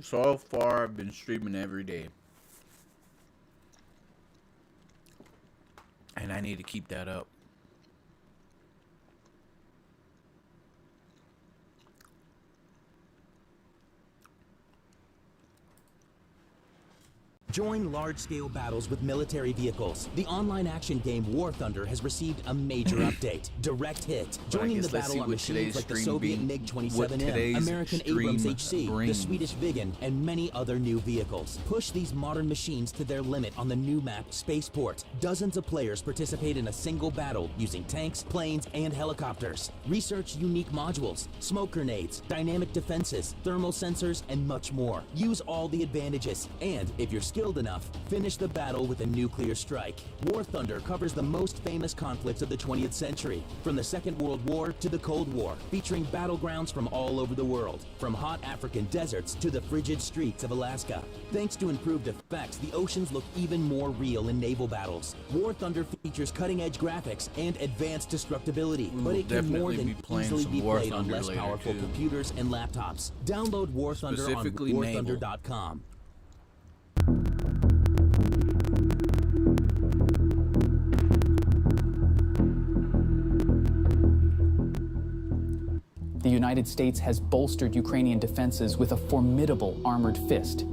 So far, I've been streaming every day. And I need to keep that up. Join large-scale battles with military vehicles. The online action game War Thunder has received a major update. Direct hit. Joining the battle on machines like the Soviet MiG-27M, American Abrams HC, the Swedish Viggen, and many other new vehicles. Push these modern machines to their limit on the new map Spaceport. Dozens of players participate in a single battle using tanks, planes, and helicopters. Research unique modules, smoke grenades, dynamic defenses, thermal sensors, and much more. Use all the advantages, and if you're skilled enough, finish the battle with a nuclear strike. War Thunder covers the most famous conflicts of the 20th century, from the Second World War to the Cold War, featuring battlegrounds from all over the world, from hot African deserts to the frigid streets of Alaska. Thanks to improved effects, the oceans look even more real in naval battles. War Thunder features cutting-edge graphics and advanced destructibility, but it can more than easily be played on less powerful computers and laptops. Download War Thunder on warthunder.com. The United States has bolstered Ukrainian defenses with a formidable armored fist.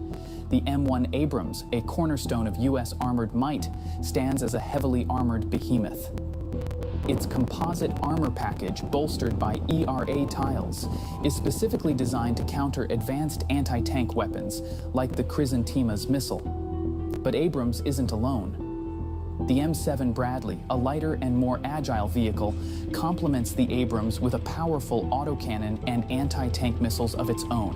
The M1 Abrams, a cornerstone of U.S. armored might, stands as a heavily armored behemoth. Its composite armor package, bolstered by ERA tiles, is specifically designed to counter advanced anti-tank weapons, like the Chrysanthema's missile. But Abrams isn't alone. The M7 Bradley, a lighter and more agile vehicle, complements the Abrams with a powerful autocannon and anti-tank missiles of its own.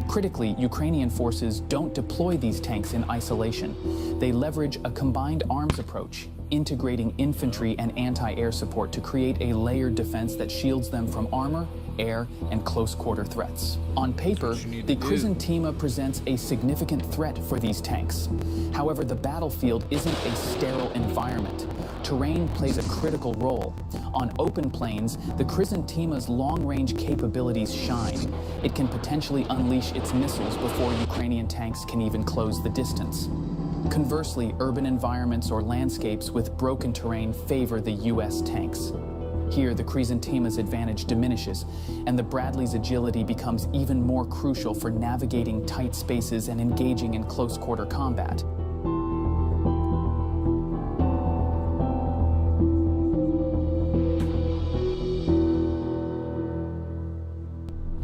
Critically, Ukrainian forces don't deploy these tanks in isolation. They leverage a combined arms approach, integrating infantry and anti-air support to create a layered defense that shields them from armor, air, and close-quarter threats. On paper, the Chrysanthema presents a significant threat for these tanks. However, the battlefield isn't a sterile environment. Terrain plays a critical role. On open plains, the Chrysanthema's long-range capabilities shine. It can potentially unleash its missiles before Ukrainian tanks can even close the distance. Conversely, urban environments or landscapes with broken terrain favor the U.S. tanks. Here, the Chrysanthema's advantage diminishes, and the Bradley's agility becomes even more crucial for navigating tight spaces and engaging in close-quarter combat.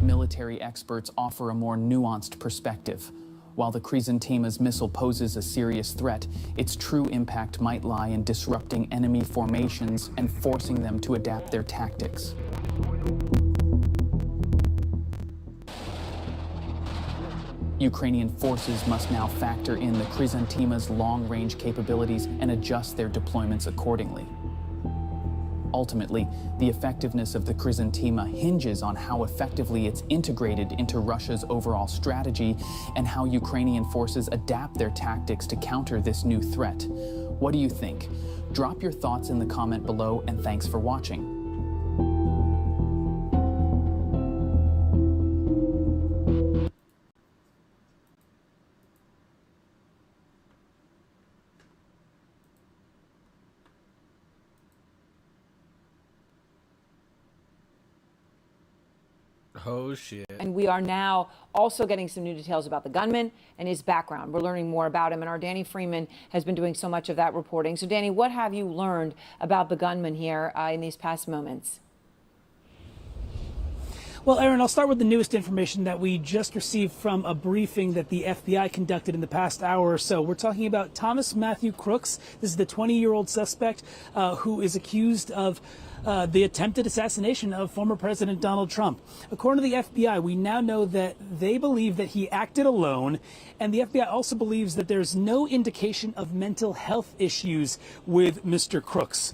Military experts offer a more nuanced perspective. While the Chrysanthema's missile poses a serious threat, its true impact might lie in disrupting enemy formations and forcing them to adapt their tactics. Ukrainian forces must now factor in the Chrysanthema's long-range capabilities and adjust their deployments accordingly. Ultimately, the effectiveness of the Chrysanthema hinges on how effectively it's integrated into Russia's overall strategy and how Ukrainian forces adapt their tactics to counter this new threat. What do you think? Drop your thoughts in the comment below, and thanks for watching. Oh, shit. And we are now also getting some new details about the gunman and his background. We're learning more about him, and our Danny Freeman has been doing so much of that reporting. So, Danny, what have you learned about the gunman here in these past moments? Well, Aaron, I'll start with the newest information that we just received from a briefing that the FBI conducted in the past hour or so. We're talking about Thomas Matthew Crooks. This is the 20-year-old suspect who is accused of the attempted assassination of former President Donald Trump. According to the FBI, we now know that they believe that he acted alone, and the FBI also believes that there's no indication of mental health issues with Mr. Crooks.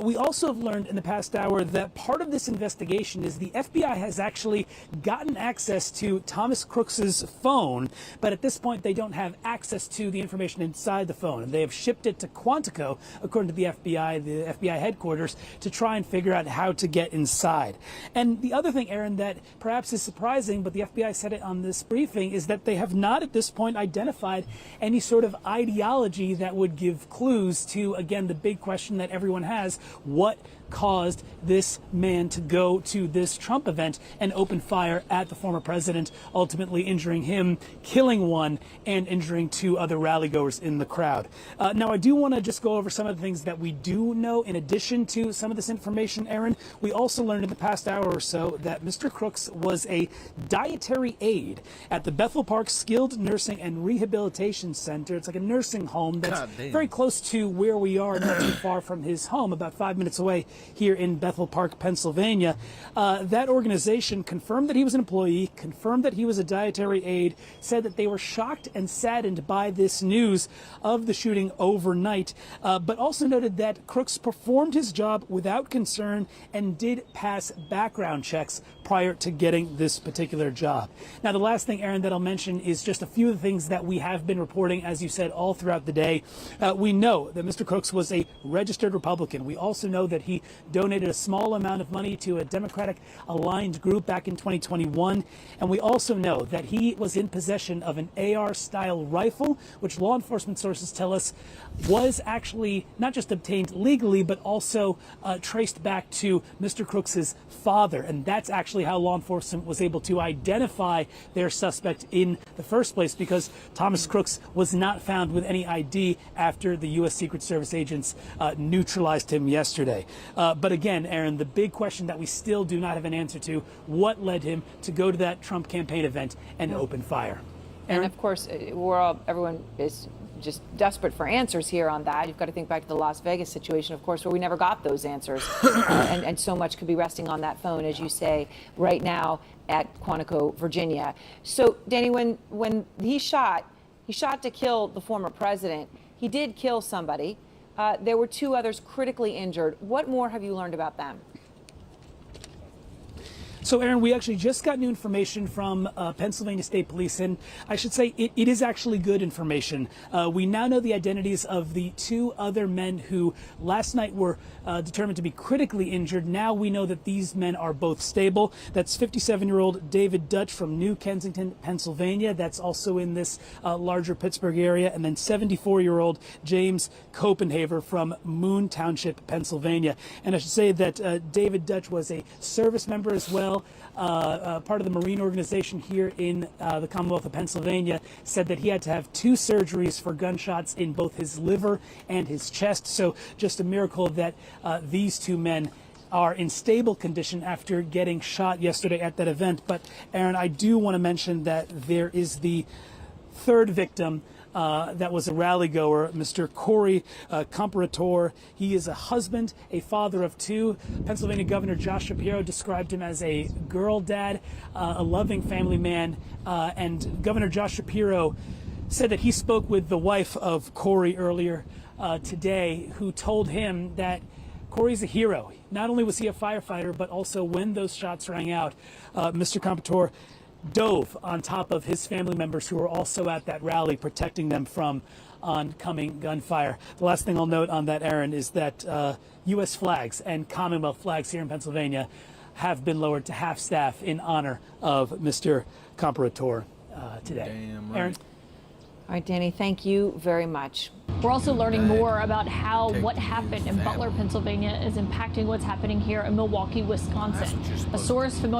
We also have learned in the past hour that part of this investigation is the FBI has actually actually gotten access to Thomas Crooks's phone, but at this point they don't have access to the information inside the phone. And they have shipped it to Quantico, according to the FBI headquarters, to try and figure out how to get inside. And the other thing, Aaron, that perhaps is surprising, but the FBI said it on this briefing, is that they have not at this point identified any sort of ideology that would give clues to, again, the big question that everyone has: what caused this man to go to this Trump event and open fire at the former president, ultimately injuring him, killing one, and injuring two other rallygoers in the crowd. Now, I do want to just go over some of the things that we do know in addition to some of this information, Aaron. We also learned in the past hour or so that Mr. Crooks was a dietary aide at the Bethel Park Skilled Nursing and Rehabilitation Center. It's like a nursing home that's very close to where we are, not too far from his home, about 5 minutes away here in Bethel Park, Pennsylvania. That organization confirmed that he was an employee, confirmed that he was a dietary aide, said that they were shocked and saddened by this news of the shooting overnight, but also noted that Crooks performed his job without concern and did pass background checks prior to getting this particular job. Now, the last thing, Aaron, that I'll mention is just a few of the things that we have been reporting, as you said, all throughout the day. We know that Mr. Crooks was a registered Republican. We also know that he donated a small amount of money to a Democratic-aligned group back in 2021. And we also know that he was in possession of an AR-style rifle, which law enforcement sources tell us was actually not just obtained legally, but also traced back to Mr. Crooks's father. And that's actually how law enforcement was able to identify their suspect in the first place, because Thomas Crooks was not found with any ID after the U.S. Secret Service agents neutralized him yesterday. But again, Aaron, the big question that we still do not have an answer to: what led him to go to that Trump campaign event and open fire? Aaron? And of course, everyone is just desperate for answers here on that. You've got to think back to the Las Vegas situation, of course, where we never got those answers. And so much could be resting on that phone, as you say, right now at Quantico, Virginia. So, Danny, when he shot to kill the former president. He did kill somebody. There were two others critically injured. What more have you learned about them? So, Aaron, we actually just got new information from Pennsylvania State Police, and I should say it is actually good information. We now know the identities of the two other men who last night were determined to be critically injured. Now we know that these men are both stable. That's 57-year-old David Dutch from New Kensington, Pennsylvania. That's also in this larger Pittsburgh area. And then 74-year-old James Copenhaver from Moon Township, Pennsylvania. And I should say that David Dutch was a service member as well. Part of the Marine organization here in the Commonwealth of Pennsylvania, said that he had to have 2 surgeries for gunshots in both his liver and his chest. So just a miracle that these two men are in stable condition after getting shot yesterday at that event. But Aaron, I do want to mention that there is the third victim. That was a rally goer, Mr. Corey Comparator. He is a husband, a father of 2. Pennsylvania Governor Josh Shapiro described him as a girl dad, a loving family man. And Governor Josh Shapiro said that he spoke with the wife of Corey earlier today, who told him that Corey's a hero. Not only was he a firefighter, but also when those shots rang out, Mr. Comparator dove on top of his family members who were also at that rally, protecting them from oncoming gunfire. The last thing I'll note on that, Aaron, is that U.S. flags and Commonwealth flags here in Pennsylvania have been lowered to half staff in honor of Mr. Comparator today. Damn right. Aaron? All right, Danny, thank you very much. We're also learning more about how what happened in Butler, Pennsylvania is impacting what's happening here in Milwaukee, Wisconsin. A source familiar